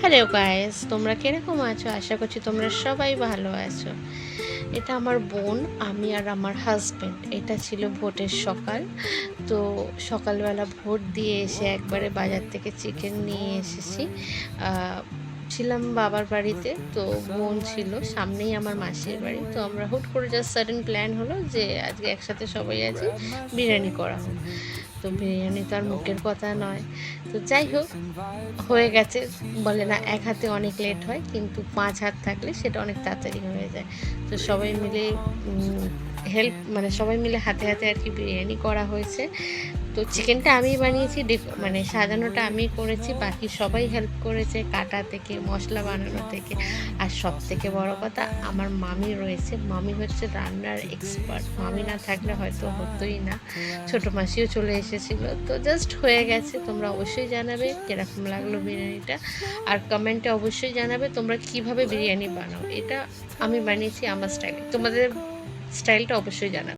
Hello guys, তোমরা কিরকম আছো? আশা করছি তোমরা সবাই ভালো আছো। এটা আমার বোন, আমি আর আমার হাজব্যান্ড। এটা ছিল ভোটের সকাল। তো সকালবেলা ভোট দিয়ে এসে একবারে বাজার থেকে চিকেন নিয়ে এসেছি। ছিলাম বাবার বাড়িতে, তো বোন ছিল সামনেই আমার মাসির বাড়ি। তো আমরা হুট করে জাস্ট সাডেন প্ল্যান হলো যে আজকে একসাথে সবাই আছি, বিরিয়ানি করা হোক। তো বিরিয়ানি তো আর মুখের কথা নয়। তো যাই হোক, হয়ে গেছে। বলে না, এক হাতে অনেক লেট হয়, কিন্তু 5 হাত থাকলে সেটা অনেক তাড়াতাড়ি হয়ে যায়। তো সবাই মিলে হেল্প, মানে সবাই মিলে হাতে হাতে আর কি বিরিয়ানি করা হয়েছে। তো চিকেনটা আমিই বানিয়েছি, মানে সাজানোটা আমিই করেছি, বাকি সবাই হেল্প করেছে, কাটা থেকে মশলা বানানো থেকে। আর সব থেকে বড় কথা, আমার মামি রয়েছে। মামি হচ্ছে রান্নার এক্সপার্ট। মামি না থাকলে হয়তো হতোই না। ছোটো মাসিও চলে এসেছিল। তো জাস্ট হয়ে গেছে। তোমরা অবশ্যই জানাবে কীরকম লাগলো বিরিয়ানিটা, আর কমেন্টে অবশ্যই জানাবে তোমরা কিভাবে বিরিয়ানি বানাও। এটা আমি বানিয়েছি আমার স্টাইলে, তোমাদের স্টাইলটা অবশ্যই জানাবে।